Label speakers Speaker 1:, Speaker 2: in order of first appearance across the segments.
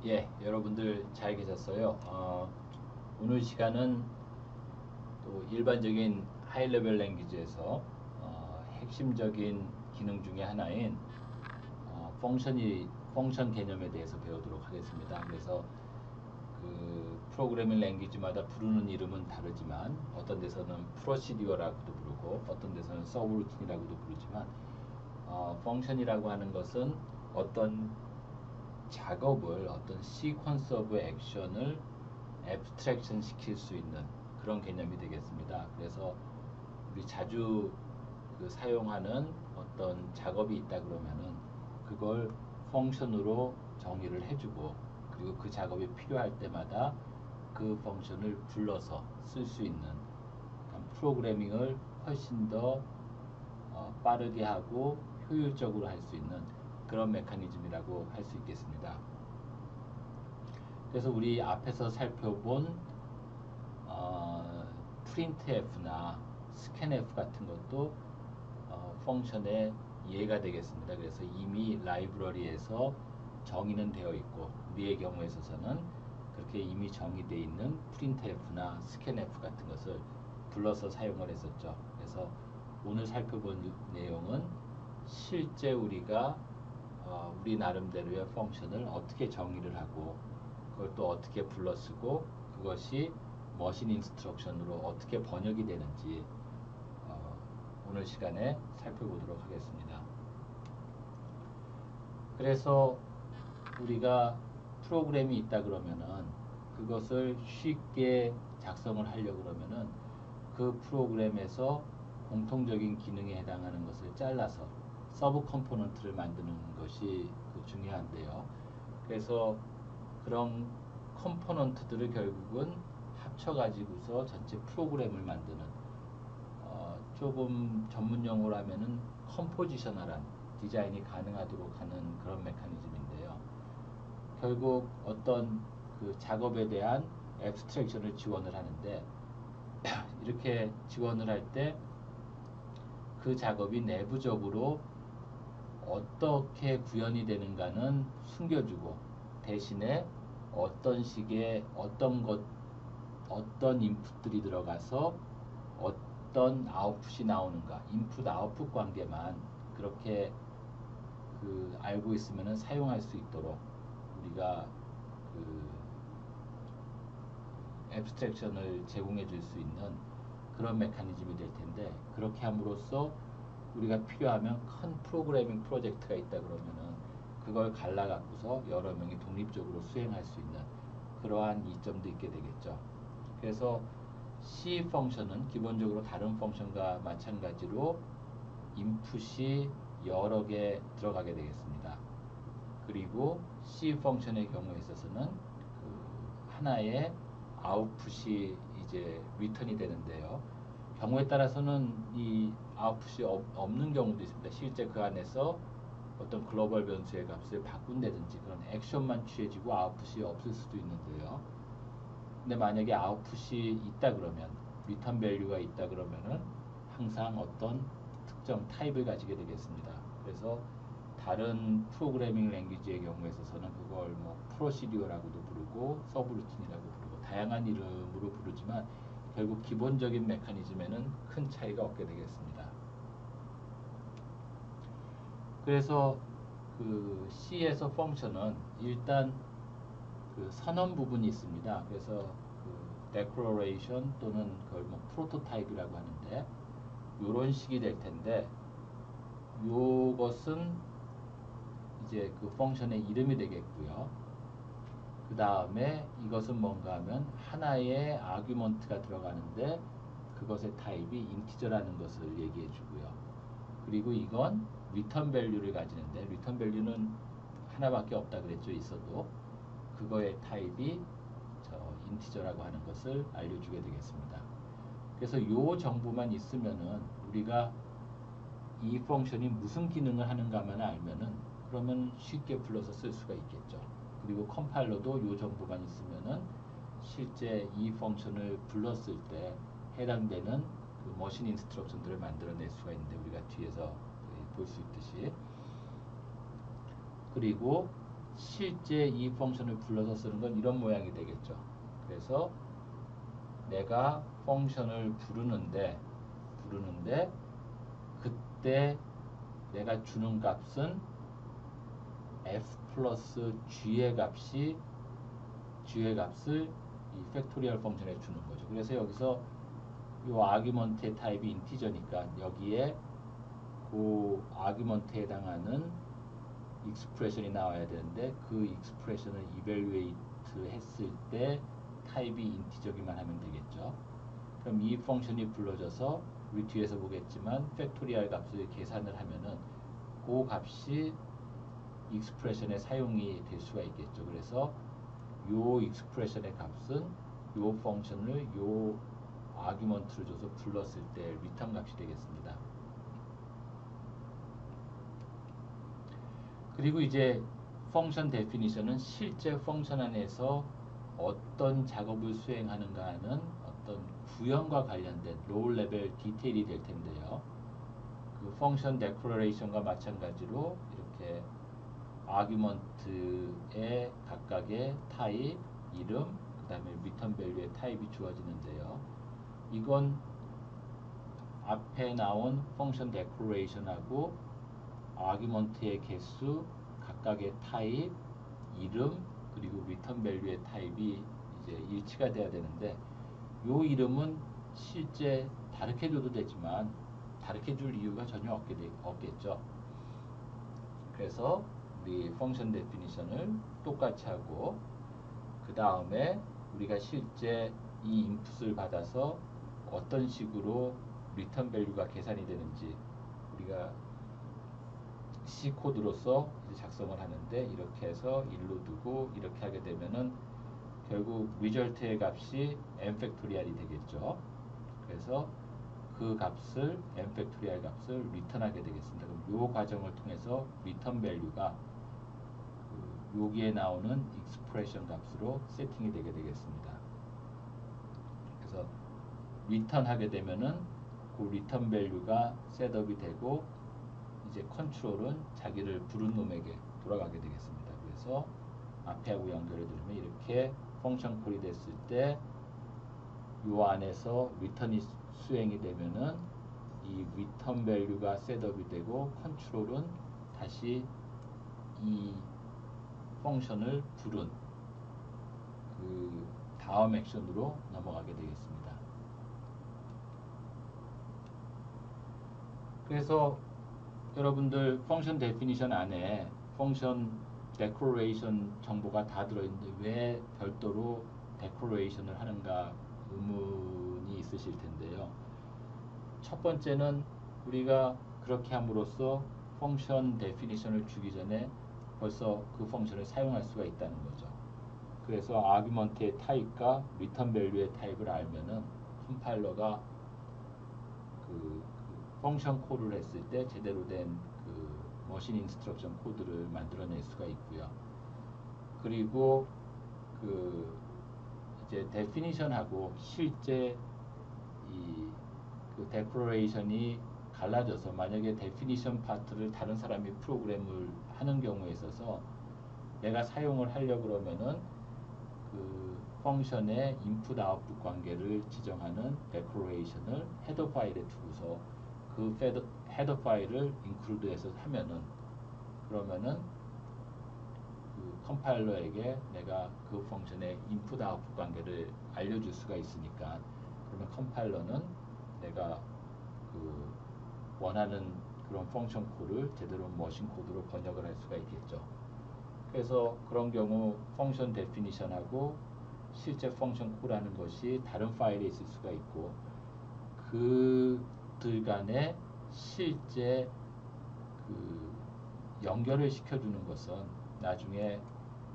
Speaker 1: 예, 여러분들 잘 계셨어요? 오늘 시간은 또 일반적인 하이레벨 랭귀지에서 핵심적인 기능 중에 하나인 펑션 개념에 대해서 배우도록 하겠습니다. 그래서 그 프로그래밍 랭귀지마다 부르는 이름은 다르지만 어떤 데서는 프로시디어라고도 부르고 어떤 데서는 서브루틴이라고도 부르지만 펑션이라고 하는 것은 어떤 작업을 어떤 시퀀스 오브 액션을 앱스트랙션 시킬 수 있는 그런 개념이 되겠습니다. 그래서 우리 자주 사용하는 어떤 작업이 있다 그러면은 그걸 펑션으로 정의를 해주고 그리고 그 작업이 필요할 때마다 그 펑션을 불러서 쓸 수 있는 프로그래밍을 훨씬 더 빠르게 하고 효율적으로 할 수 있는 그런 메커니즘이라고 할 수 있겠습니다. 그래서 우리 앞에서 살펴본 printf나 scanf 같은 것도 펑션의 예가 되겠습니다. 그래서 이미 라이브러리에서 정의는 되어 있고 우리의 경우에 있어서는 그렇게 이미 정의되어 있는 printf나 scanf 같은 것을 불러서 사용을 했었죠. 그래서 오늘 살펴본 내용은 실제 우리가 우리 나름대로의 펑션을 어떻게 정의를 하고 그걸 또 어떻게 불러 쓰고 그것이 머신 인스트럭션으로 어떻게 번역이 되는지 오늘 시간에 살펴보도록 하겠습니다. 그래서 우리가 프로그램이 있다 그러면은 그것을 쉽게 작성을 하려고 그러면은 그 프로그램에서 공통적인 기능에 해당하는 것을 잘라서 서브 컴포넌트를 만드는 것이 중요한데요. 그래서 그런 컴포넌트들을 결국은 합쳐가지고서 전체 프로그램을 만드는 조금 전문 용어로 하면은 컴포지셔널한 디자인이 가능하도록 하는 그런 메커니즘인데요. 결국 어떤 그 작업에 대한 앱스트랙션을 지원을 하는데 이렇게 지원을 할 때 그 작업이 내부적으로 어떻게 구현이 되는가는 숨겨주고 대신에 어떤 식의 어떤 인풋들이 들어가서 어떤 아웃풋이 나오는가 인풋 아웃풋 관계만 그렇게 알고 있으면 사용할 수 있도록 우리가 그 앱스트랙션을 제공해 줄 수 있는 그런 메커니즘이 될 텐데 그렇게 함으로써 우리가 필요하면 큰 프로그래밍 프로젝트가 있다 그러면은 그걸 갈라 갖고서 여러 명이 독립적으로 수행할 수 있는 그러한 이점도 있게 되겠죠. 그래서 C 펑션은 기본적으로 다른 펑션과 마찬가지로 인풋이 여러 개 들어가게 되겠습니다. 그리고 C 펑션의 경우에 있어서는 하나의 아웃풋이 이제 리턴이 되는데요. 경우에 따라서는 이 아웃풋이 없는 경우도 있습니다. 실제 그 안에서 어떤 글로벌 변수의 값을 바꾼다든지 그런 액션만 취해지고 아웃풋이 없을 수도 있는데요. 근데 만약에 아웃풋이 있다 그러면 리턴 밸류가 있다 그러면은 항상 어떤 특정 타입을 가지게 되겠습니다. 그래서 다른 프로그래밍 랭귀지의 경우에 있어서는 그걸 뭐 프로시디어라고도 부르고 서브루틴이라고 부르고 다양한 이름으로 부르지만 결국 기본적인 메커니즘에는 큰 차이가 없게 되겠습니다. 그래서 그 C에서 펑션은 일단 그 선언 부분이 있습니다. 그래서 그 declaration 또는 그걸 뭐 프로토타입이라고 하는데 요런 식이 될 텐데 요것은 이제 그 펑션의 이름이 되겠고요. 그 다음에 이것은 뭔가 하면 하나의 아규먼트가 들어가는데 그것의 타입이 인티저라는 것을 얘기해 주고요. 그리고 이건 리턴 밸류를 가지는데 리턴 밸류는 하나밖에 없다 그랬죠. 있어도 그거의 타입이 인티저라고 하는 것을 알려주게 되겠습니다. 그래서 이 정보만 있으면은 우리가 이 펑션이 무슨 기능을 하는가만 알면은 그러면 쉽게 불러서 쓸 수가 있겠죠. 그리고 컴파일러도 이 정보만 있으면은 실제 이 펑션을 불렀을 때 해당되는 그 머신 인스트럭션들을 만들어낼 수가 있는데 우리가 뒤에서 볼 수 있듯이 그리고 실제 이 펑션을 불러서 쓰는 건 이런 모양이 되겠죠. 그래서 내가 펑션을 부르는데 그때 내가 주는 값은 f 플러스 g의 값을 이 팩토리얼 펑션에 주는 거죠. 그래서 여기서 이 아규먼트의 타입이 인티저니까 여기에 그 아규먼트에 해당하는 익스프레션이 나와야 되는데 그 익스프레션을 이밸류에이트 했을 때 타입이 인티저기만 하면 되겠죠. 그럼 이 펑션이 불러져서 우리 뒤에서 보겠지만 팩토리얼 값을 계산을 하면은 그 값이 익스프레션에 사용이 될 수가 있겠죠. 그래서 요 익스프레션의 값은 요 펑션을 요 아규먼트를 줘서 불렀을 때 리턴 값이 되겠습니다. 그리고 이제 펑션 데피니션은 실제 펑션 안에서 어떤 작업을 수행하는가 하는 어떤 구현과 관련된 로우 레벨 디테일이 될 텐데요. 그 펑션 데클러레이션과 마찬가지로 이렇게 아규먼트의 각각의 타입, 이름, 그 다음에 리턴 밸류의 타입이 주어지는데요. 이건 앞에 나온 펑션 데클러레이션하고 아규먼트의 개수, 각각의 타입, 이름, 그리고 리턴 밸류의 타입이 이제 일치가 돼야 되는데 요 이름은 실제 다르게 줘도 되지만 다르게 줄 이유가 전혀 없겠죠. 그래서 우리 펑션 데피니션을 똑같이 하고 그 다음에 우리가 실제 이 인풋을 받아서 어떤 식으로 리턴 밸류가 계산이 되는지 우리가 C 코드로서 작성을 하는데 이렇게 해서 1로 두고 이렇게 하게 되면은 결국 리절트의 값이 n 팩토리얼이 되겠죠. 그래서 그 값을 n 팩토리얼 값을 리턴하게 되겠습니다. 그럼 이 과정을 통해서 리턴 밸류가 여기에 나오는 익스프레션 값으로 세팅이 되게 되겠습니다. 그래서 리턴하게 되면은 그 리턴 밸류가 셋업이 되고 이제 컨트롤은 자기를 부른 놈에게 돌아가게 되겠습니다. 그래서 앞에하고 연결을 들으면 이렇게 펑션 콜이 됐을 때 요 안에서 리턴이 수행이 되면은 이 리턴 밸류가 셋업이 되고 컨트롤은 다시 이 펑션을 부른 그 다음 액션으로 넘어가게 되겠습니다. 그래서 여러분들 펑션 데피니션 안에 펑션 데클러레이션 정보가 다 들어있는데 왜 별도로 데클러레이션을 하는가 의문이 있으실 텐데요. 첫 번째는 우리가 그렇게 함으로써 펑션 데피니션을 주기 전에 벌써 그 펑션을 사용할 수가 있다는 거죠. 그래서 아규먼트의 타입과 리턴 밸류의 타입을 알면은 컴파일러가 그 펑션 콜을 했을 때 제대로 된 그 머신 인스트럭션 코드를 만들어낼 수가 있고요. 그리고 그 이제 데피니션하고 실제 이 그 데클러레이션이 갈라져서 만약에 데피니션 파트를 다른 사람이 프로그램을 하는 경우에 있어서 내가 사용을 하려고 그러면은 그 펑션의 인풋 아웃풋 관계를 지정하는 데클러레이션을 헤더 파일에 두고서 그 헤더 파일을 인클루드해서 하면은 그러면은 그 컴파일러에게 내가 그 펑션의 인풋 아웃풋 관계를 알려줄 수가 있으니까 그러면 컴파일러는 내가 그 원하는 그런 펑션 콜을 제대로 머신 코드로 번역을 할 수가 있겠죠. 그래서 그런 경우 펑션 데피니션하고 실제 펑션 콜하는 것이 다른 파일에 있을 수가 있고 그들 간에 실제 그 연결을 시켜주는 것은 나중에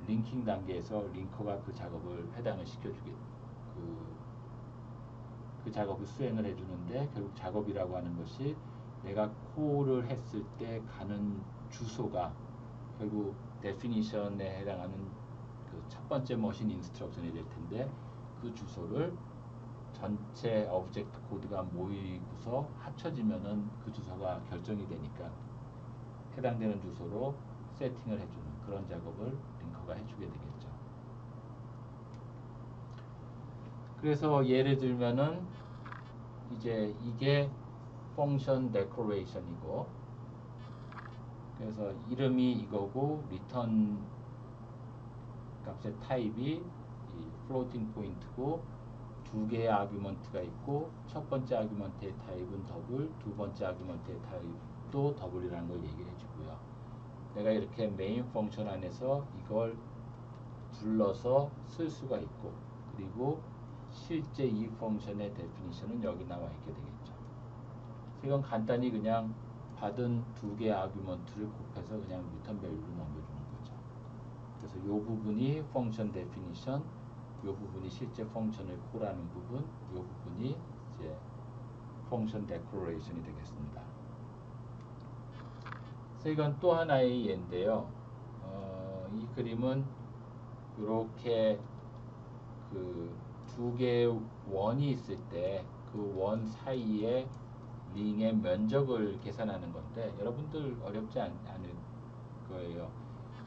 Speaker 1: 링킹 단계에서 링커가 그 작업을 해당을 시켜주게 그 작업을 수행을 해주는데 결국 작업이라고 하는 것이 내가 콜을 했을 때 가는 주소가 결국 데피니션에 해당하는 그 첫 번째 머신 인스트럭션이 될 텐데 그 주소를 전체 오브젝트 코드가 모이고서 합쳐지면은 그 주소가 결정이 되니까 해당되는 주소로 세팅을 해주는 그런 작업을 링커가 해주게 되겠죠. 그래서 예를 들면은 이제 이게 펑션 데코레이션이고, 그래서 이름이 이거고 리턴 값의 타입이 이 플로팅 포인트고, 두 개의 아규먼트가 있고, 첫 번째 아규먼트의 타입은 더블, 두 번째 아규먼트의 타입도 더블이라는 걸 얘기해 주고요. 내가 이렇게 메인 펑션 안에서 이걸 불러서 쓸 수가 있고, 그리고 실제 이 펑션의 데피니션은 여기 나와 있게 되겠죠. 이건 간단히 그냥 받은 두 개의 아규먼트를 곱해서 그냥 리턴 밸류로 넘겨주는 거죠. 그래서 이 부분이 펑션 데피니션, 이 부분이 실제 펑션을 콜하는 부분, 이 부분이 이제 펑션 데코레이션이 되겠습니다. 그래서 이건 또 하나의 예인데요. 이 그림은 이렇게 그 두 개의 원이 있을 때 그 원 사이에 링의 면적을 계산하는 건데, 여러분들 어렵지 않을 거예요.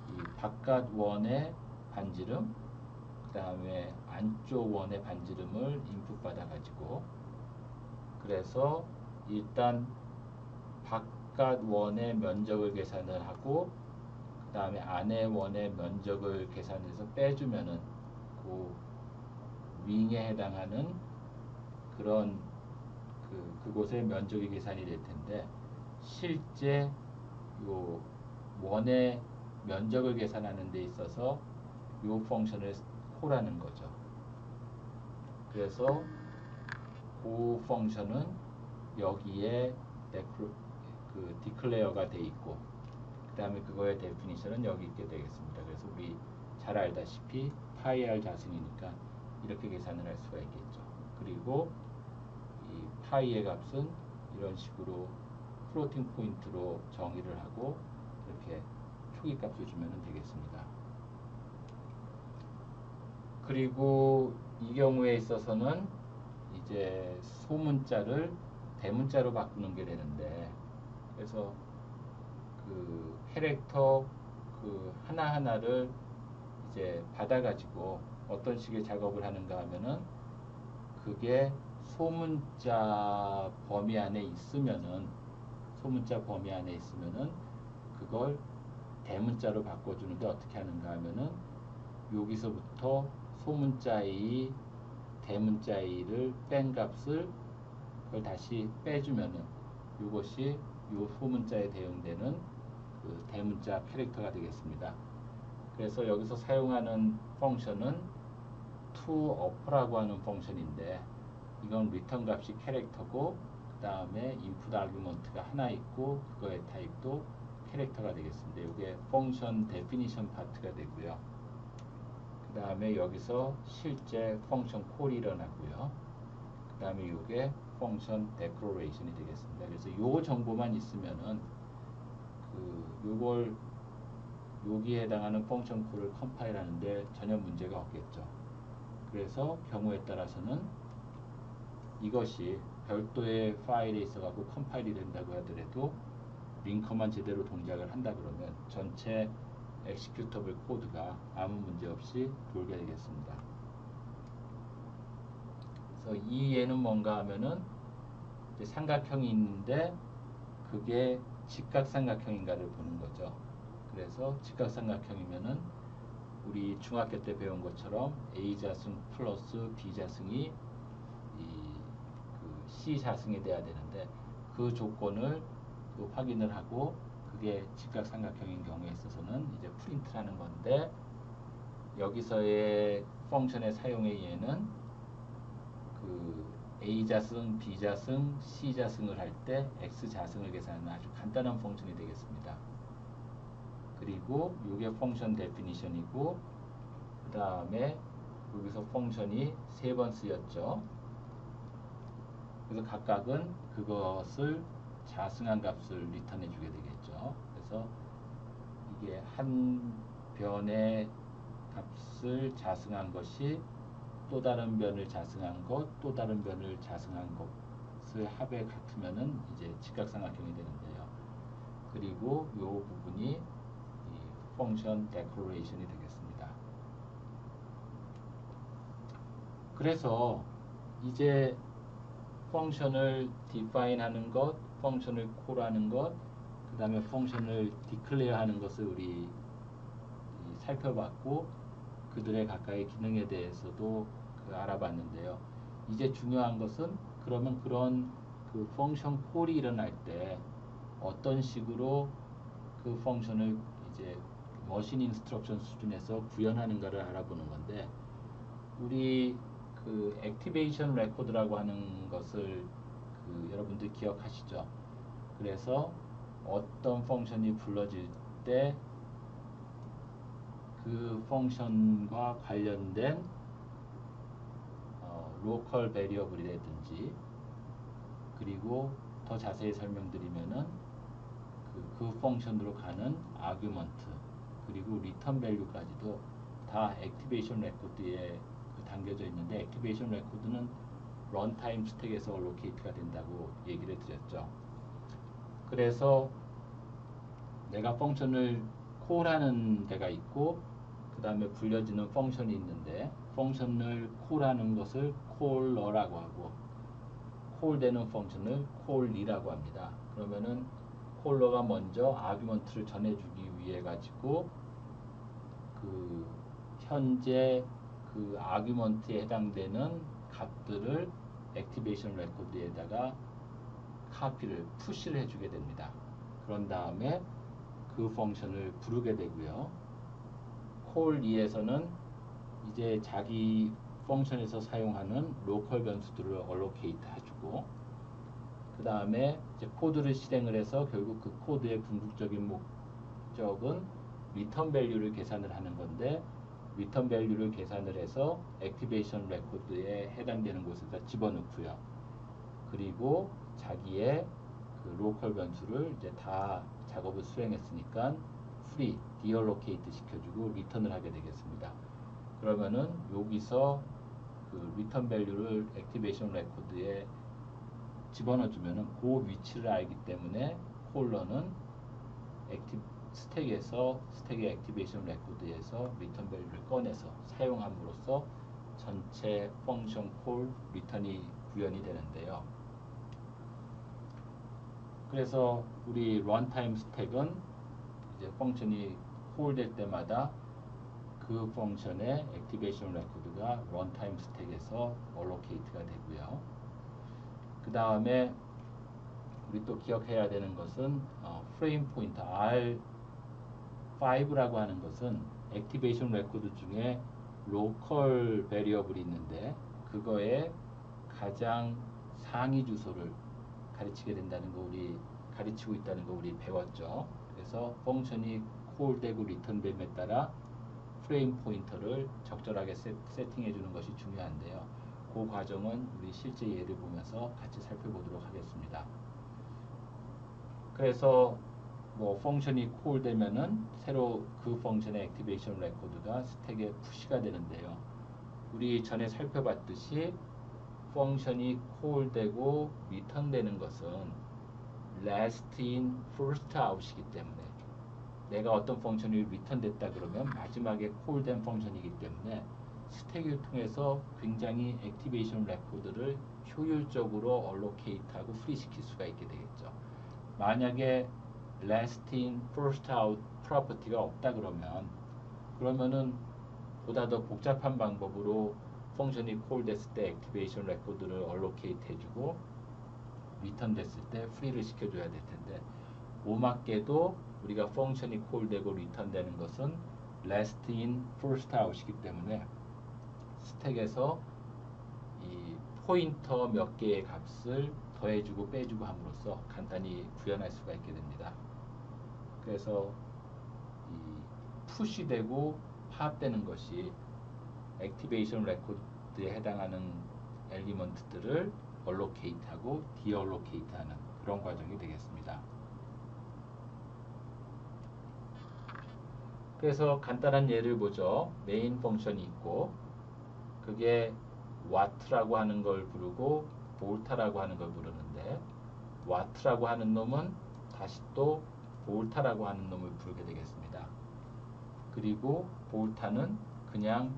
Speaker 1: 이 바깥 원의 반지름, 그 다음에 안쪽 원의 반지름을 인풋 받아가지고, 그래서 일단 바깥 원의 면적을 계산을 하고, 그 다음에 안의 원의 면적을 계산해서 빼주면은 그 윙에 해당하는 그런 그곳의 면적이 계산이 될 텐데, 실제 요 원의 면적을 계산하는 데 있어서 요 펑션을 콜하는 거죠. 그래서 그 펑션은 여기에 디클레어가 돼 있고, 그 다음에 그거의 데피니션은 여기 있게 되겠습니다. 그래서 우리 잘 알다시피 파이 r 자승이니까 이렇게 계산을 할 수가 있겠죠. 그리고 이 파이의 값은 이런 식으로 플로팅 포인트로 정의를 하고 이렇게 초기 값을 주면 되겠습니다. 그리고 이 경우에 있어서는 이제 소문자를 대문자로 바꾸는 게 되는데, 그래서 그 캐릭터 그 하나하나를 이제 받아가지고 어떤 식의 작업을 하는가 하면은, 그게 소문자 범위 안에 있으면은 그걸 대문자로 바꿔주는데 어떻게 하는가 하면은, 여기서부터 소문자의 대문자의를 뺀 값을 그걸 다시 빼주면은 이것이 요 소문자에 대응되는 그 대문자 캐릭터가 되겠습니다. 그래서 여기서 사용하는 펑션은 toUp라고 하는 펑션인데, 이건 리턴 값이 캐릭터고, 그 다음에 인풋 아규먼트가 하나 있고, 그거의 타입도 캐릭터가 되겠습니다. 이게 펑션 데피니션 파트가 되고요. 그 다음에 여기서 실제 펑션 콜이 일어나고요. 그 다음에 이게 펑션 데코레이션이 되겠습니다. 그래서 요 정보만 있으면은 요걸 여기에 해당하는 펑션 콜을 컴파일 하는데 전혀 문제가 없겠죠. 그래서 경우에 따라서는 이것이 별도의 파일에 있어가지고 컴파일이 된다고 하더라도 링커만 제대로 동작을 한다 그러면 전체 엑시큐터블 코드가 아무 문제 없이 돌게 되겠습니다. 그래서 이 예는 뭔가 하면은 이제 삼각형이 있는데 그게 직각삼각형인가를 보는 거죠. 그래서 직각삼각형이면은 우리 중학교 때 배운 것처럼 A자승 플러스 B자승이 그 C자승이 돼야 되는데, 그 조건을 확인을 하고 그게 직각삼각형인 경우에 있어서는 이제 프린트라는 건데, 여기서의 펑션의 사용의 예는 그 A자승, B자승, C자승을 할 때 X자승을 계산하는 아주 간단한 펑션이 되겠습니다. 그리고 이게 펑션 데피니션이고, 그 다음에 여기서 펑션이 3번 쓰였죠. 그래서 각각은 그것을 자승한 값을 리턴해 주게 되겠죠. 그래서 이게 한 변의 값을 자승한 것이 또 다른 변을 자승한 것, 또 다른 변을 자승한 것을 합에 같으면은 이제 직각삼각형이 되는데요. 그리고 이 부분이 이 펑션 데클레이션이 되겠습니다. 그래서 이제 펑션을 define 하는 것, 펑션을 call 하는 것, 그 다음에 펑션을 declare 하는 것을 우리 살펴봤고, 그들의 각각의 기능에 대해서도 알아봤는데요. 이제 중요한 것은 그러면 그런 그 펑션 콜이 일어날 때 어떤 식으로 그 펑션을 이제 머신 인스트럭션 수준에서 구현하는가를 알아보는 건데, 우리 그 액티베이션 레코드라고 하는 것을 여러분들 기억하시죠? 그래서 어떤 펑션이 불러질 때 그 펑션과 관련된 로컬 베리어블이라든지, 그리고 더 자세히 설명드리면은 그 펑션으로 가는 아규먼트, 그리고 리턴 밸류까지도 다 액티베이션 레코드에 담겨져 있는데, 액티베이션 레코드는 런타임 스택에서 로케이트가 된다고 얘기를 드렸죠. 그래서 내가 펑션을 콜하는 데가 있고, 그 다음에 불려지는 펑션이 있는데, 펑션을 콜하는 것을 콜러라고 하고, 콜되는 펑션을 콜리라고 합니다. 그러면은 콜러가 먼저 아규먼트를 전해주기 위해 가지고 그 현재 그 아규먼트에 해당되는 값들을 액티베이션 레코드에다가 카피를 푸시를 해주게 됩니다. 그런 다음에 그 펑션을 부르게 되고요. 콜 2에서는 이제 자기 펑션에서 사용하는 로컬 변수들을 얼로케이트 해주고, 그 다음에 이제 코드를 실행을 해서 결국 그 코드의 궁극적인 목적은 리턴 밸류를 계산을 하는 건데, 리턴 밸류를 계산을 해서 액티베이션 레코드에 해당되는 곳에다 집어넣고요. 그리고 자기의 그 로컬 변수를 이제 다 작업을 수행했으니까 프리, 디얼로케이트 시켜주고 리턴을 하게 되겠습니다. 그러면은 여기서 그 리턴 밸류를 액티베이션 레코드에 집어넣어주면은 그 위치를 알기 때문에 콜러는 스택의 액티베이션 레코드에서 리턴 밸류를 꺼내서 사용함으로써 전체 펑션 콜 리턴이 구현이 되는데요. 그래서 우리 런타임 스택은 이제 펑션이 콜될 때마다 그 펑션의 액티베이션 레코드가 런타임 스택에서 얼로케이트가 되고요. 그 다음에 우리 또 기억해야 되는 것은 프레임 포인터 R5라고 하는 것은 액티베이션 레코드 중에 로컬 베리어블이 있는데, 그거의 가장 상위 주소를 가르치게 된다는 거, 가르치고 있다는 거 우리 배웠죠. 그래서 펑션이 콜되고 리턴됨에 따라 프레임 포인터를 적절하게 세팅해 주는 것이 중요한데요. 그 과정은 우리 실제 예를 보면서 같이 살펴보도록 하겠습니다. 그래서 펑션이 콜되면은 새로 그 펑션의 액티베이션 레코드가 스택에 푸시가 되는데요. 우리 전에 살펴봤듯이 펑션이 콜되고 리턴되는 것은 last in, first out이기 때문에, 내가 어떤 펑션이 리턴됐다 그러면 마지막에 콜된 펑션이기 때문에 스택을 통해서 굉장히 액티베이션 레코드를 효율적으로 얼로케이트하고 프리시킬 수가 있게 되겠죠. 만약에 last in, first out 프로퍼티가 없다 그러면은 보다 더 복잡한 방법으로 펑션이 콜됐을 때 액티베이션 레코드를 얼로케이트 해주고 리턴 됐을 때 프리를 시켜줘야 될 텐데, 오맞게도 우리가 펑션이 콜되고 리턴되는 것은 last in, first out이기 때문에 스택에서 이 포인터 몇 개의 값을 더해주고 빼주고 함으로써 간단히 구현할 수가 있게 됩니다. 그래서 이 푸시되고 파악되는 것이 액티베이션 레코드에 해당하는 엘리먼트들을 얼로케이트하고 디얼로케이트하는 그런 과정이 되겠습니다. 그래서 간단한 예를 보죠. 메인 펑션이 있고, 그게 와트라고 하는 걸 부르고 볼타라고 하는 걸 부르는데, 와트라고 하는 놈은 다시 또 볼타라고 하는 놈을 부르게 되겠습니다. 그리고 볼타는 그냥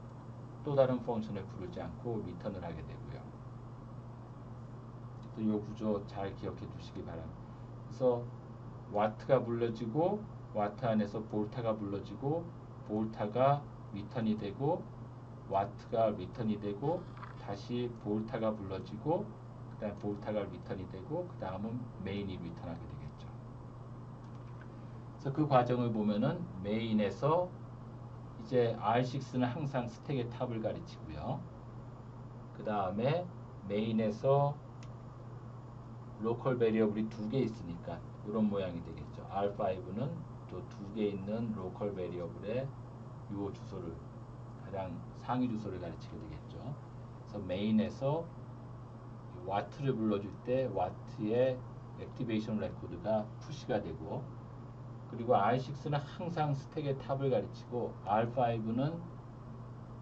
Speaker 1: 또 다른 펑션을 부르지 않고 리턴을 하게 되고요. 그래서 이 구조 잘 기억해 두시기 바랍니다. 그래서 와트가 불러지고 와트 안에서 볼타가 불러지고 볼타가 리턴이 되고 와트가 리턴이 되고 다시 볼타가 불러지고 그 다음 볼타가 리턴이 되고 그 다음은 메인이 리턴하게 되겠죠. 그래서 그 과정을 보면은 메인에서 이제 R6는 항상 스택의 탑을 가리치고요. 그 다음에 메인에서 로컬 베리어블이 두 개 있으니까 이런 모양이 되겠죠. R5는 또 두 개 있는 로컬 베리어블의 요 주소를 가장 상위 주소를 가리치게 되겠죠. 그래서 메인에서 와트를 불러줄 때 와트의 액티베이션 레코드가 푸시가 되고 그리고 R6는 항상 스택의 탑을 가리치고 R5는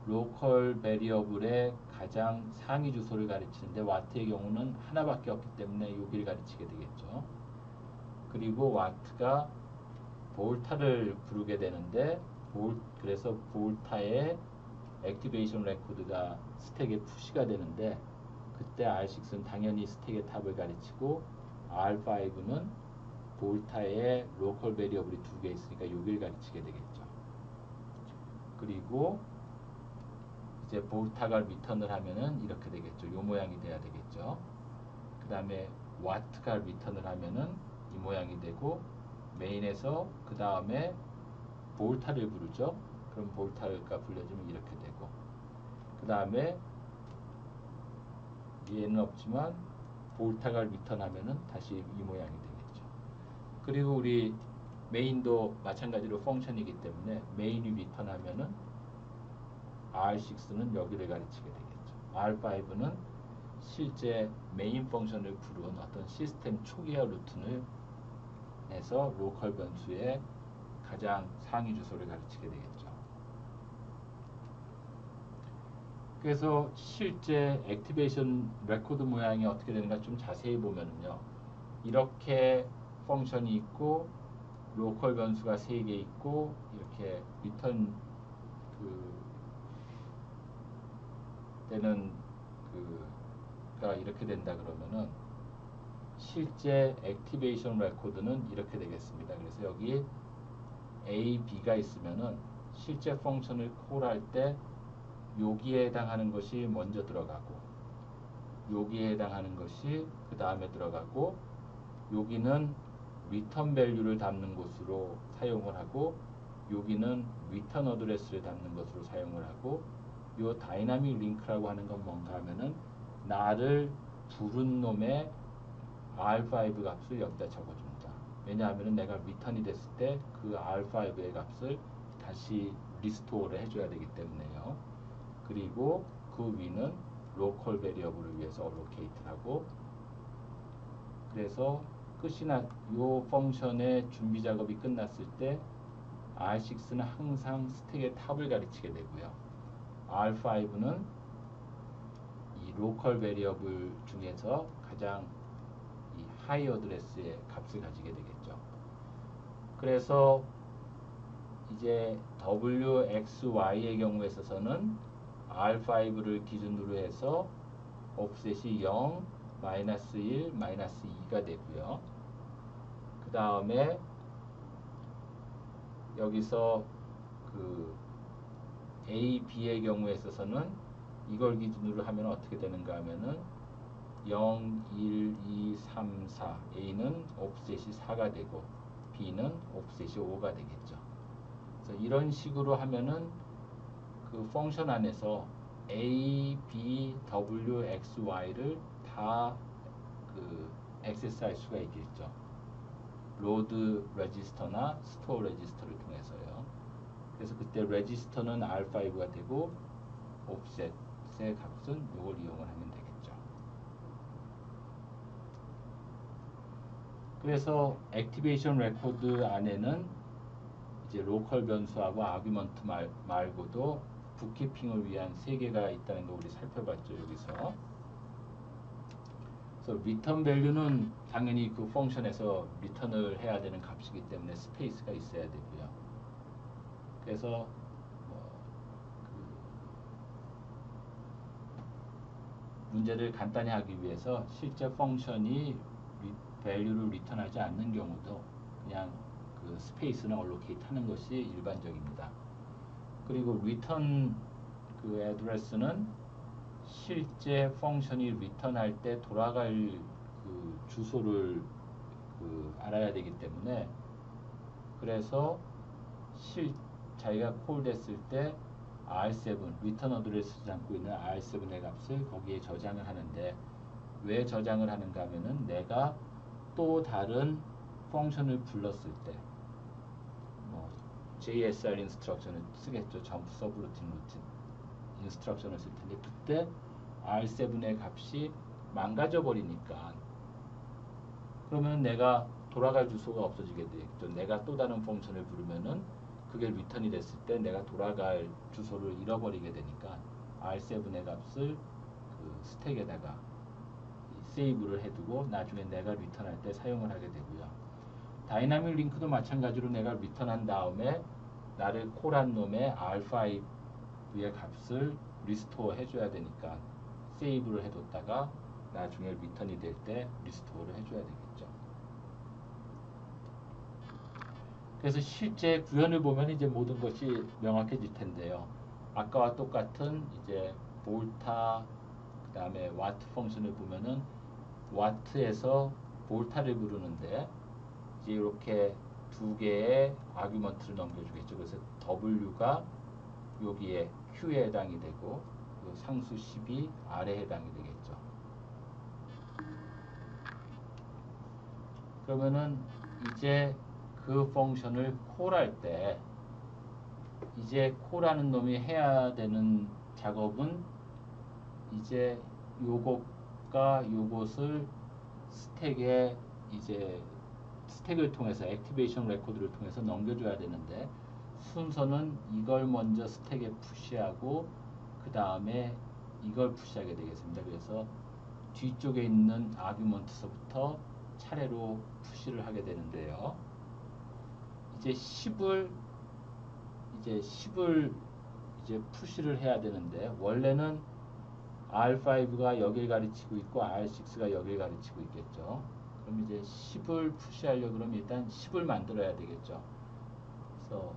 Speaker 1: 로컬 베리어블의 가장 상위 주소를 가리치는데 와트의 경우는 하나밖에 없기 때문에 여기를 가리치게 되겠죠. 그리고 와트가 볼타를 부르게 되는데 그래서 볼타의 액티베이션 레코드가 스택에 푸시가 되는데 그때 R6는 당연히 스택의 탑을 가리치고 R5는 볼타의 로컬 베리어블이 두 개 있으니까 여기를 가리치게 되겠죠. 그리고 이제 볼타가 리턴을 하면은 이렇게 되겠죠. 이 모양이 돼야 되겠죠. 그 다음에 와트가 리턴을 하면은 이 모양이 되고 메인에서 그 다음에 볼타를 부르죠. 그럼 볼타가 불려주면 이렇게 되고 그 다음에 얘는 없지만 볼타가 리턴하면은 다시 이 모양이 되겠죠. 그리고 우리 메인도 마찬가지로 펑션이기 때문에 메인이 리턴하면은 R6는 여기를 가리치게 되겠죠. R5는 실제 메인 펑션을 부른 어떤 시스템 초기화 루틴을 해서 로컬 변수의 가장 상위 주소를 가리치게 되겠죠. 그래서 실제 액티베이션 레코드 모양이 어떻게 되는가 좀 자세히 보면은요. 이렇게 펑션이 있고 로컬 변수가 3개 있고 이렇게 리턴 되는 그가 이렇게 된다 그러면은 실제 액티베이션 레코드는 이렇게 되겠습니다. 그래서 여기 A, B가 있으면은 실제 펑션을 콜할 때 여기에 해당하는 것이 먼저 들어가고 여기에 해당하는 것이 그 다음에 들어가고 여기는 리턴 밸류를 담는 곳으로 사용을 하고 여기는 리턴 어드레스를 담는 것으로 사용을 하고 요 다이나믹 링크라고 하는 건 뭔가 하면은 나를 부른 놈의 R5 값을 여기다 적어줍니다. 왜냐하면 내가 리턴이 됐을 때 그 R5의 값을 다시 리스토어를 해줘야 되기 때문에요. 그리고 그 위는 로컬 베리어블을 위해서 어로케이트하고 그래서 끝이나 요 펑션의 준비 작업이 끝났을 때 R6는 항상 스택의 탑을 가리치게 되고요. R5는 이 로컬 베리어블 중에서 가장 이 하이 어드레스의 값을 가지게 되겠죠. 그래서 이제 WXY의 경우에 있어서는 R5를 기준으로 해서 옵셋이 0, 마이너스 1, 마이너스 2가 되고요. 그 다음에 여기서 그 A, B의 경우에 있어서는 이걸 기준으로 하면 어떻게 되는가 하면은 0, 1, 2, 3, 4 A는 옵셋이 4가 되고 B는 옵셋이 5가 되겠죠. 그래서 이런 식으로 하면은 그 펑션 안에서 A, B, W, X, Y를 다 그 액세스할 수가 있겠죠. 로드 레지스터나 스토어 레지스터를 통해서요. 그래서 그때 레지스터는 R5가 되고 옵셋의 값은 이걸 이용을 하면 되겠죠. 그래서 액티베이션 레코드 안에는 이제 로컬 변수하고 아규먼트 말고도 북키핑을 위한 3개가 있다는 거 우리 살펴봤죠. 여기서 그래서 리턴 밸류는 당연히 그 펑션에서 리턴을 해야 되는 값이기 때문에 스페이스가 있어야 되고요. 그래서 문제를 간단히 하기 위해서 실제 펑션이 밸류를 리턴하지 않는 경우도 그냥 그 스페이스는 얼로케이트 하는 것이 일반적입니다. 그리고 리턴 그 애드레스는 실제 펑션이 리턴할 때 돌아갈 그 주소를 그 알아야 되기 때문에, 그래서 자기가 콜 됐을 때 R7 리턴 어드레스 담고 있는 R7의 값을 거기에 저장을 하는데, 왜 저장을 하는가 하면은 내가 또 다른 펑션을 불렀을 때 뭐 JSR 인스트럭션을 쓰겠죠. 점프 서브루틴 루틴 인스트럭션을 쓸 텐데, 그때 R7의 값이 망가져 버리니까 그러면 내가 돌아갈 주소가 없어지게 되겠죠. 내가 또 다른 펑션을 부르면은 그게 리턴이 됐을 때 내가 돌아갈 주소를 잃어버리게 되니까 R7의 값을 그 스택에다가 세이브를 해두고 나중에 내가 리턴할 때 사용을 하게 되고요. 다이나믹 링크도 마찬가지로 내가 리턴한 다음에 나를 콜한 놈의 R5의 값을 리스토어 해줘야 되니까 세이브를 해뒀다가 나중에 리턴이 될 때 리스토어를 해줘야 되겠죠. 그래서 실제 구현을 보면 이제 모든 것이 명확해질 텐데요. 아까와 똑같은 이제 볼타 그 다음에 와트 펑션을 보면은 와트에서 볼타를 부르는데 이제 이렇게 두 개의 아규먼트를 넘겨주겠죠. 그래서 W가 여기에 Q에 해당이 되고 상수 10이 R에 해당이 되겠죠. 그러면은 이제 그 펑션을 콜할 때 이제 콜하는 놈이 해야 되는 작업은 이제 요것과 요것을 스택에 이제 스택을 통해서 액티베이션 레코드를 통해서 넘겨줘야 되는데, 순서는 이걸 먼저 스택에 푸시하고 그 다음에 이걸 푸시하게 되겠습니다. 그래서 뒤쪽에 있는 아규먼트서부터 차례로 푸시를 하게 되는데요. 이제 10을 이제 푸시를 해야 되는데, 원래는 R5가 여길 가르치고 있고 R6가 여길 가르치고 있겠죠. 그럼 이제 10을 푸시하려고 그러면 일단 10을 만들어야 되겠죠. 그래서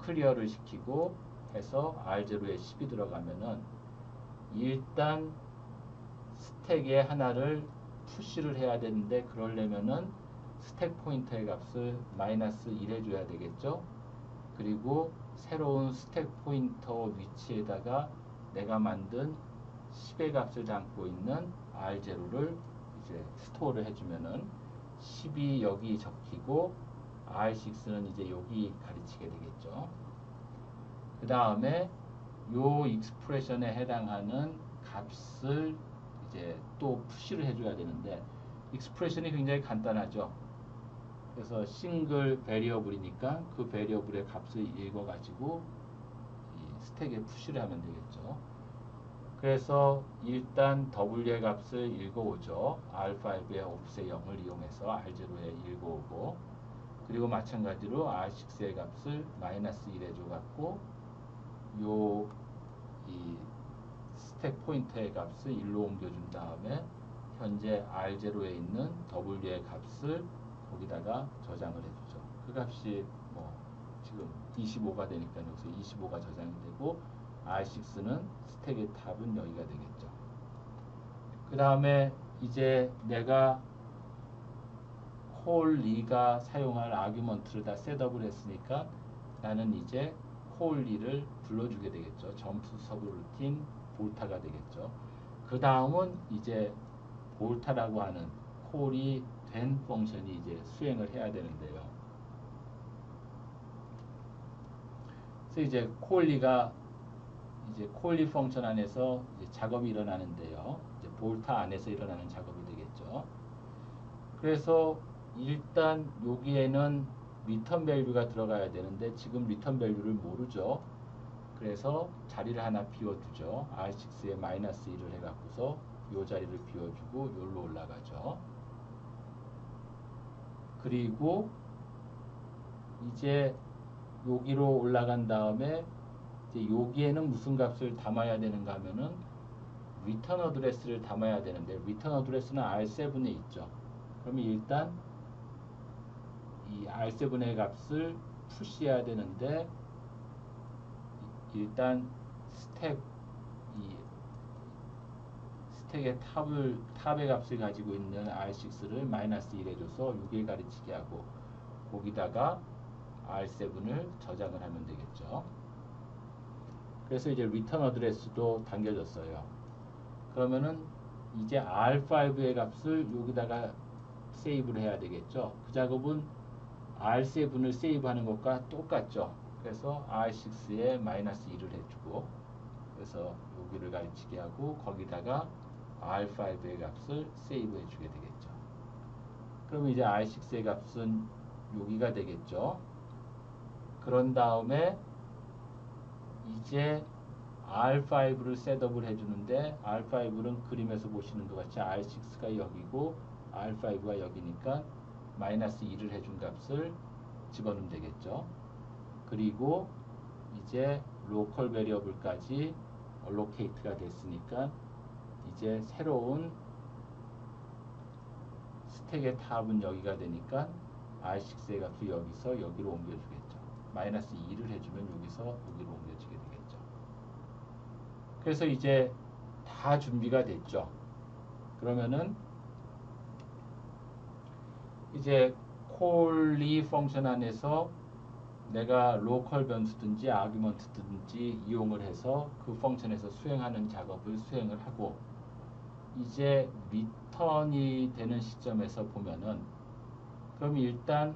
Speaker 1: 클리어를 시키고 해서 R0에 10이 들어가면은 일단 스택에 하나를 푸시를 해야 되는데, 그러려면은 스택 포인터의 값을 마이너스 1 해줘야 되겠죠. 그리고 새로운 스택 포인터 위치에다가 내가 만든 10의 값을 담고 있는 R0를 이제 스토어를 해주면은 10이 여기 적히고 R6는 이제 여기 가르치게 되겠죠. 그 다음에 요 익스프레션에 해당하는 값을 이제 또 푸시를 해줘야 되는데, 익스프레션이 굉장히 간단하죠. 그래서 싱글 베리어블이니까 그 베리어블의 값을 읽어가지고 이 스택에 푸시를 하면 되겠죠. 그래서 일단 W의 값을 읽어오죠. R5의 옵셋 0을 이용해서 R0에 읽어오고, 그리고 마찬가지로 R6의 값을 마이너스 1 해줘갖고 이 스택 포인터의 값을 1로 옮겨준 다음에 현재 R0에 있는 W의 값을 거기다가 저장을 해주죠. 그 값이 뭐 지금 25가 되니까 여기서 25가 저장이 되고, R6는 스택의 탑은 여기가 되겠죠. 그 다음에 이제 내가 콜리가 사용할 아규먼트를 다 셋업을 했으니까 나는 이제 콜리를 불러주게 되겠죠. 점프 서브루틴 볼타가 되겠죠. 그 다음은 이제 볼타라고 하는 콜이 된 펑션이 이제 수행을 해야 되는데요. 그래서 이제 콜리 펑션 안에서 이제 작업이 일어나는데요. 이제 볼타 안에서 일어나는 작업이 되겠죠. 그래서 일단 여기에는 리턴 밸류가 들어가야 되는데 지금 리턴 밸류를 모르죠. 그래서 자리를 하나 비워두죠. R6에 마이너스 1을 해갖고서 요 자리를 비워주고 여기로 올라가죠. 그리고 이제 여기로 올라간 다음에 이제 여기에는 무슨 값을 담아야 되는가 하면은 리턴 어드레스를 담아야 되는데 리턴 어드레스는 R7에 있죠. 그러면 일단 이 R7의 값을 푸시해야 되는데 일단 이 스택의 탑의 값을 가지고 있는 R6를 마이너스 1 해줘서 6일 가르치게 하고 거기다가 R7을 저장을 하면 되겠죠. 그래서 이제 리턴 어드레스도 당겨졌어요. 그러면은 이제 R5의 값을 여기다가 세이브를 해야 되겠죠. 그 작업은 R7을 세이브하는 것과 똑같죠. 그래서 R6에 마이너스 1을 해주고 그래서 여기를 가르치게 하고 거기다가 R5의 값을 세이브해 주게 되겠죠. 그러면 이제 R6의 값은 여기가 되겠죠. 그런 다음에 이제 R5를 셋업을 해주는데 R5는 그림에서 보시는 것 같이 R6가 여기고 R5가 여기니까 마이너스 2를 해준 값을 집어넣으면 되겠죠. 그리고 이제 로컬 베리어블까지 얼로케이트가 됐으니까 이제 새로운 스택의 탑은 여기가 되니까 R6의 값을 여기서 여기로 옮겨주겠죠. 마이너스 2를 해주면 여기서 여기로 옮겨지게 되겠죠. 그래서 이제 다 준비가 됐죠. 그러면은 이제 콜리 펑션 안에서 내가 로컬 변수든지 아규먼트든지 이용을 해서 그 펑션에서 수행하는 작업을 수행을 하고 이제 리턴이 되는 시점에서 보면은 그럼 일단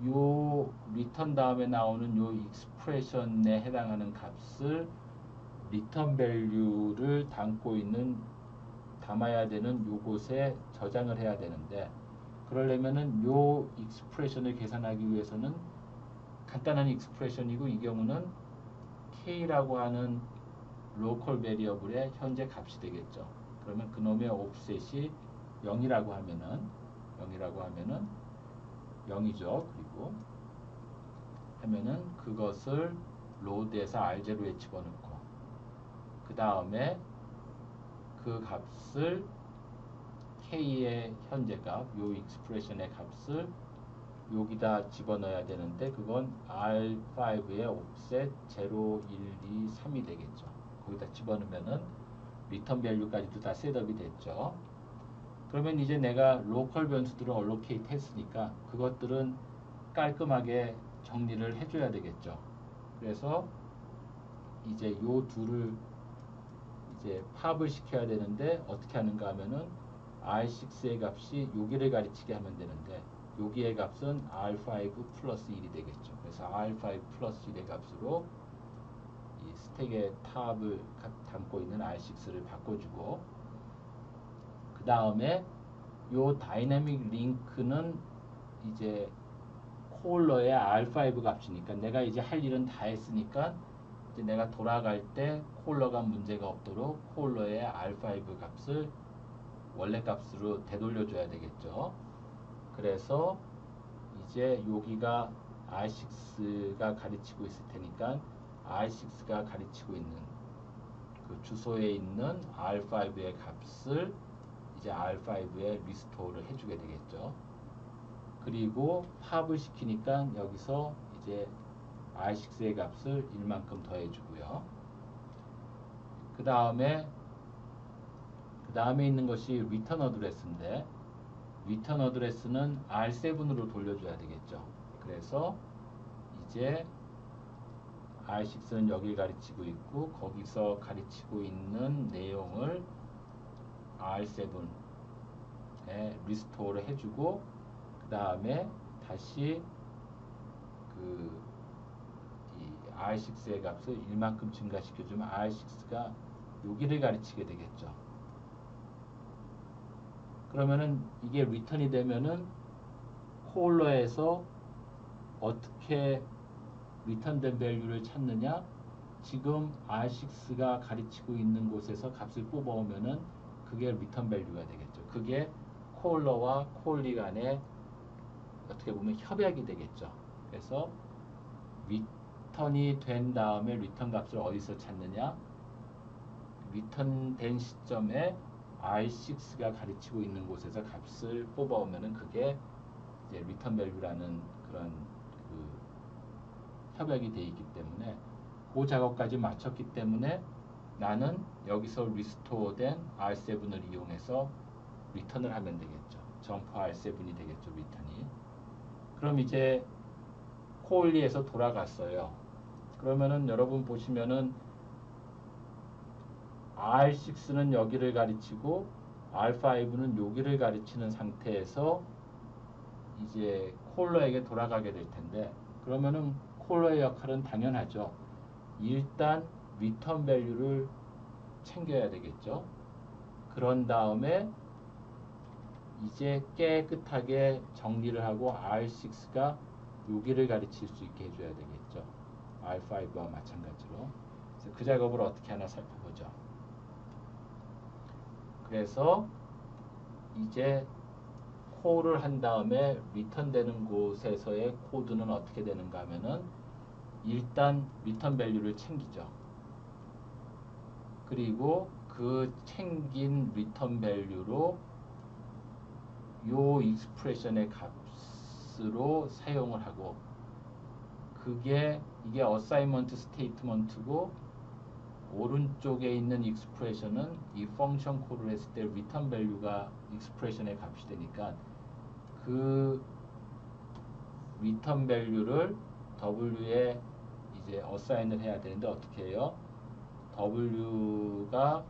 Speaker 1: 요 리턴 다음에 나오는 요 익스프레션에 해당하는 값을 리턴 밸류를 담아야 되는 요곳에 저장을 해야 되는데 그러려면은 요 익스프레션을 계산하기 위해서는 간단한 익스프레션이고 이 경우는 k라고 하는 로컬 베리어블의 현재 값이 되겠죠. 그러면 그놈의 옵셋이 0이라고 하면은 0이죠. 그리고 하면은 그것을 로드에서 R0에 집어넣고 그 다음에 그 값을 k의 현재 값, 요 익스프레션의 값을 여기다 집어넣어야 되는데 그건 R5의 옵셋 0, 1, 2, 3이 되겠죠. 거기다 집어넣으면은 리턴 밸류까지도 다 셋업이 됐죠. 그러면 이제 내가 로컬 변수들을 얼로케이트 했으니까 그것들은 깔끔하게 정리를 해줘야 되겠죠. 그래서 이제 요 둘을 이제 팝을 시켜야 되는데 어떻게 하는가 하면은 R6의 값이 여기를 가르치게 하면 되는데 여기의 값은 R5 플러스 1이 되겠죠. 그래서 R5 플러스 1의 값으로 이 스택의 탑을 담고 있는 R6를 바꿔주고 그 다음에 요 다이내믹 링크는 이제 콜러의 R5 값이니까 내가 이제 할 일은 다 했으니까 이제 내가 돌아갈 때 콜러가 문제가 없도록 콜러의 R5 값을 원래 값으로 되돌려줘야 되겠죠. 그래서 이제 여기가 R6가 가르치고 있을 테니까 R6가 가르치고 있는 그 주소에 있는 R5의 값을 이제 R5에 리스토어를 해주게 되겠죠. 그리고 팝을 시키니까 여기서 이제 R6의 값을 1만큼 더해주고요. 그 다음에 있는 것이 리턴 어드레스인데 리턴 어드레스는 R7으로 돌려줘야 되겠죠. 그래서 이제 R6는 여기 가르치고 있고 거기서 가르치고 있는 내용을 R7에 리스토어를 해주고 그 다음에 다시 이 R6의 값을 1만큼 증가시켜주면 R6가 여기를 가르치게 되겠죠. 그러면은 이게 리턴이 되면은 콜러에서 어떻게 리턴된 밸류를 찾느냐? 지금 R6가 가르치고 있는 곳에서 값을 뽑아오면은 그게 리턴 밸류가 되겠죠. 그게 콜러와 콜리 간의 어떻게 보면 협약이 되겠죠. 그래서 리턴이 된 다음에 리턴 값을 어디서 찾느냐? 리턴 된 시점에 R6가 가르치고 있는 곳에서 값을 뽑아오면은 그게 이제 리턴 밸류라는 그런 그 협약이 돼 있기 때문에 그 작업까지 마쳤기 때문에 나는 여기서 리스토어된 R7을 이용해서 리턴을 하면 되겠죠. 점프 R7이 되겠죠, 리턴이. 그럼 이제 코올리에서 돌아갔어요. 그러면은 여러분 보시면은 R6는 여기를 가르치고 R5는 여기를 가르치는 상태에서 이제 콜러에게 돌아가게 될 텐데, 그러면은 콜러의 역할은 당연하죠. 일단 리턴 밸류를 챙겨야 되겠죠. 그런 다음에 이제 깨끗하게 정리를 하고 R6가 여기를 가르칠 수 있게 해줘야 되겠죠. R5와 마찬가지로. 그래서 그 작업을 어떻게 하나 살펴보죠. 그래서 이제 콜을 한 다음에 리턴 되는 곳에서의 코드는 어떻게 되는가 하면은 일단 리턴 밸류를 챙기죠. 그리고 그 챙긴 리턴 밸류로 요 익스프레션의 값으로 사용을 하고, 이게 어사이먼트 스테이트먼트고 오른쪽에 있는 익스프레션은 이 펑션 콜을 했을 때 리턴 밸류가 익스프레션의 값이 되니까 그 리턴 밸류를 W에 이제 어사인을 해야 되는데 어떻게 해요? W가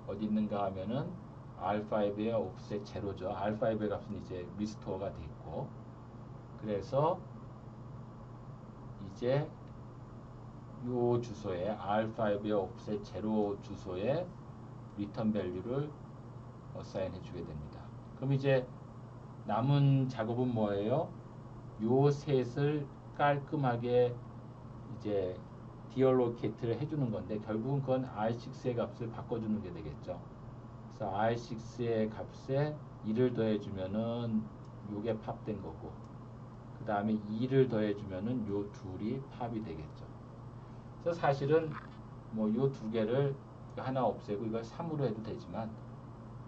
Speaker 1: 어디 있는가 하면은 R5의 옵셋 제로죠. R5의 값은 이제 리스토어가 돼 있고, 그래서 이제 요 주소에 R5의 옵셋 제로 주소에 리턴 밸류를 어사인 해주게 됩니다. 그럼 이제 남은 작업은 뭐예요? 요 셋을 깔끔하게 이제 디얼로케이트를 해주는 건데, 결국은 그건 R6의 값을 바꿔주는 게 되겠죠. 그래서 R6의 값에 2를 더해주면은 요게 팝된 거고, 그 다음에 2를 더해주면은 요 둘이 팝이 되겠죠. 그래서 사실은 뭐 요 두 개를 하나 없애고 이걸 3으로 해도 되지만,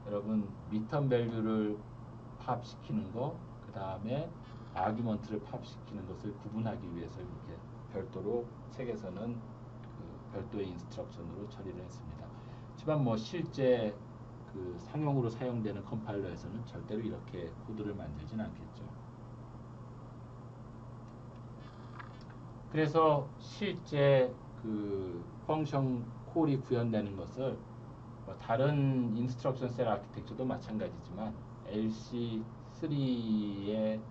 Speaker 1: 여러분 리턴 밸류를 팝시키는 거, 그 다음에 아규먼트를 팝시키는 것을 구분하기 위해서 이렇게 별도로 책에서는 그 별도의 인스트럭션으로 처리를 했습니다. 하지만 뭐 실제 그 상용으로 사용되는 컴파일러에서는 절대로 이렇게 코드를 만들진 않겠죠. 그래서 실제 그 펑션 콜이 구현되는 것을 뭐 다른 인스트럭션 셀 아키텍처도 마찬가지지만 LC3의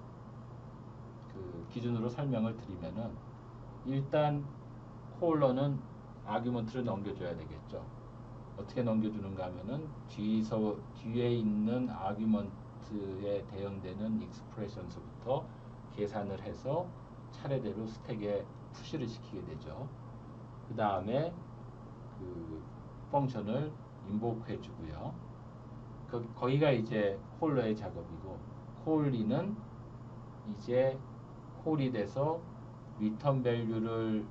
Speaker 1: 그 기준으로 설명을 드리면은 일단 콜러는 아규먼트를 넘겨줘야 되겠죠. 어떻게 넘겨주는가 하면은 뒤에 있는 아규먼트에 대응되는 익스프레션서부터 계산을 해서 차례대로 스택에 푸시를 시키게 되죠. 그 다음에 그 펑션을 인보크 해주고요. 거기가 이제 콜러의 작업이고, 콜리는 이제 콜이 돼서 리턴 밸류를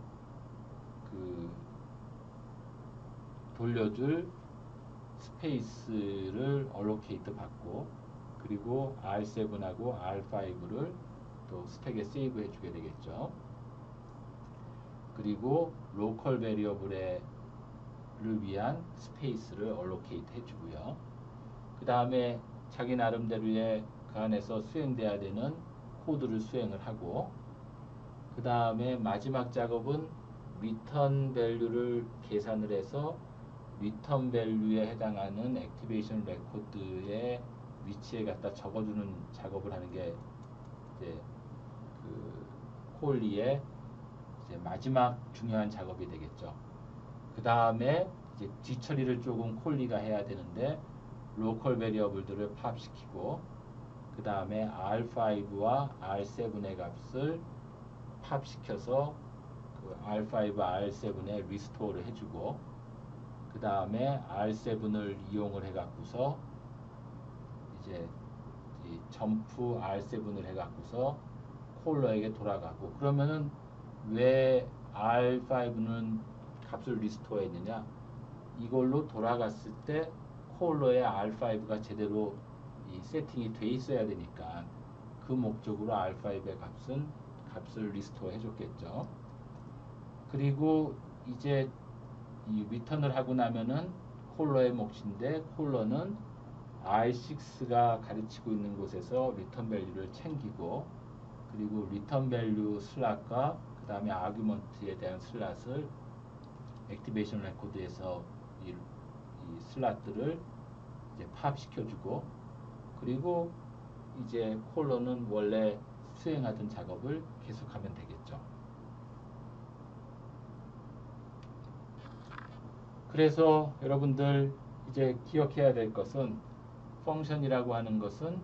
Speaker 1: 그 돌려줄 스페이스를 얼로케이트 받고, 그리고 R7하고 R5를 또 스택에 세이브 해주게 되겠죠. 그리고 로컬 베리어블을 위한 스페이스를 얼로케이트 해주고요. 그 다음에 자기 나름대로의 그 안에서 수행돼야 되는 코드를 수행을 하고, 그 다음에 마지막 작업은 리턴 밸류를 계산을 해서 리턴 밸류에 해당하는 액티베이션 레코드의 위치에 갖다 적어주는 작업을 하는 게 이제 그 콜리의 이제 마지막 중요한 작업이 되겠죠. 그 다음에 이제 뒤처리를 조금 콜리가 해야 되는데, 로컬 베리어블들을 팝시키고, 그 다음에 R5와 R7의 값을 팝시켜서 그 R5, R7에 리스토어를 해주고, 그 다음에 R7을 이용을 해갖고서 이제 이 점프 R7을 해갖고서 콜러에게 돌아가고, 그러면은 왜 R5는 값을 리스토어 했느냐? 이걸로 돌아갔을 때 콜러의 R5가 제대로 이 세팅이 돼 있어야 되니까 그 목적으로 R5의 값을 리스토어 해줬겠죠. 그리고 이제 이 리턴을 하고 나면은 콜러의 몫인데 콜러는 R6가 가르치고 있는 곳에서 리턴 밸류를 챙기고 그리고 리턴 밸류 슬롯과 그 다음에 아규먼트에 대한 슬롯을 액티베이션 레코드에서 이 슬롯들을 이제 파악시켜주고 그리고 이제 콜러는 원래 수행하던 작업을 계속하면 되겠죠. 그래서 여러분들 이제 기억해야 될 것은 펑션이라고 하는 것은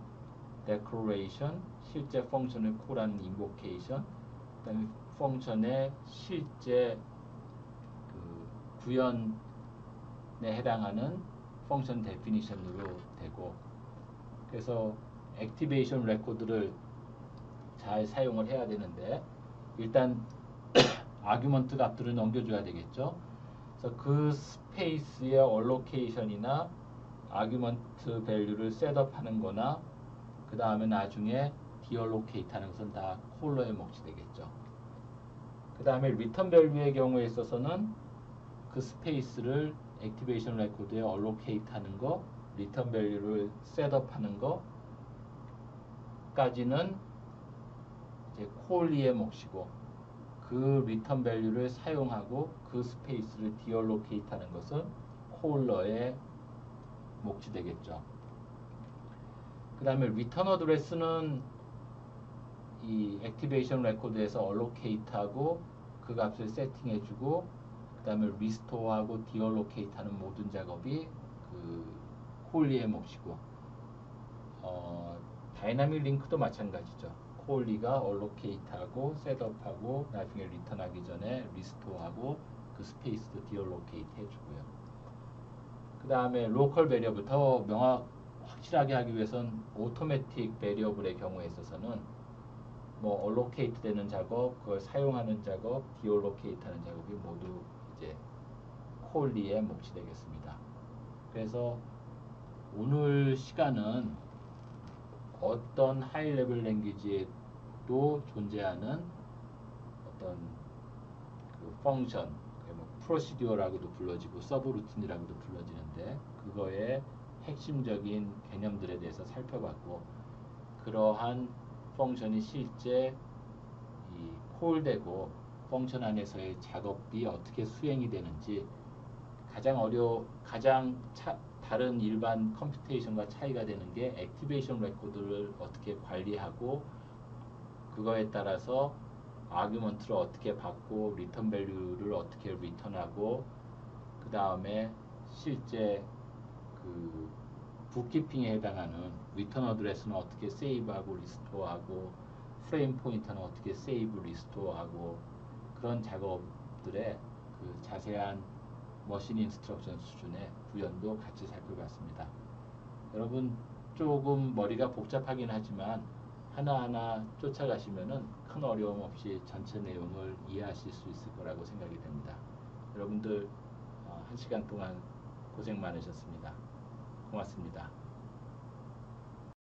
Speaker 1: declaration, 실제 펑션을 콜하는 invocation, 그다음에 펑션의 실제 그 구현에 해당하는 펑션 데피니션으로 되고 그래서 액티베이션 레코드를 잘 사용을 해야 되는데 일단 아규먼트 값들을 넘겨줘야 되겠죠. 그래서 그 스페이스의 얼로케이션이나 아규먼트 밸류를 셋업하는 거나 그 다음에 나중에 디얼로케이트 하는 것은 다 콜러의 몫이 되겠죠. 그 다음에 리턴 밸류의 경우에 있어서는 그 스페이스를 액티베이션 레코드에 얼로케이트 하는 거, 리턴 밸류를 셋업하는 거까지는 이제 콜리의 몫이고 그 리턴 밸류를 사용하고 그 스페이스를 디얼로케이트 하는 것은 콜러의 몫이 되겠죠. 그 다음에 리턴 어드레스는 이 액티베이션 레코드에서 얼로케이트하고 그 값을 세팅해주고 그 다음에 리스토어하고 디얼로케이트하는 모든 작업이 그 콜리의 몫이고 다이나믹 링크도 마찬가지죠. 콜리가 얼로케이트하고 셋업하고 나중에 리턴하기 전에 리스토어하고 그 스페이스도 디얼로케이트 해주고요. 그 다음에 로컬 베리어블 더 확실하게 하기 위해선 오토매틱 베리어블의 경우에 있어서는 뭐 얼로케이트 되는 작업, 그걸 사용하는 작업, 디얼로케이트 하는 작업이 모두 이제 콜리의 몫이 되겠습니다. 그래서 오늘 시간은 어떤 하이 레벨 랭귀지에도 존재하는 어떤 그 펑션, 뭐 프로시디어라고도 불러지고 서브루틴이라고도 불러지는데 그거의 핵심적인 개념들에 대해서 살펴봤고 그러한 펑션이 실제 이 콜되고 펑션 안에서의 작업이 어떻게 수행이 되는지 가장 다른 일반 컴퓨테이션과 차이가 되는 게 액티베이션 레코드를 어떻게 관리하고 그거에 따라서 아규먼트를 어떻게 받고 리턴 밸류를 어떻게 리턴하고 그 다음에 실제 그 북키핑에 해당하는 리턴 어드레스는 어떻게 세이브하고 리스토어하고 프레임 포인터는 어떻게 세이브 리스토어하고 그런 작업들의 그 자세한 머신 인스트럭션 수준의 구현도 같이 살펴봤습니다. 여러분 조금 머리가 복잡하긴 하지만 하나하나 쫓아가시면은 큰 어려움 없이 전체 내용을 이해하실 수 있을 거라고 생각이 됩니다. 여러분들 1시간 동안 고생 많으셨습니다. 고맙습니다.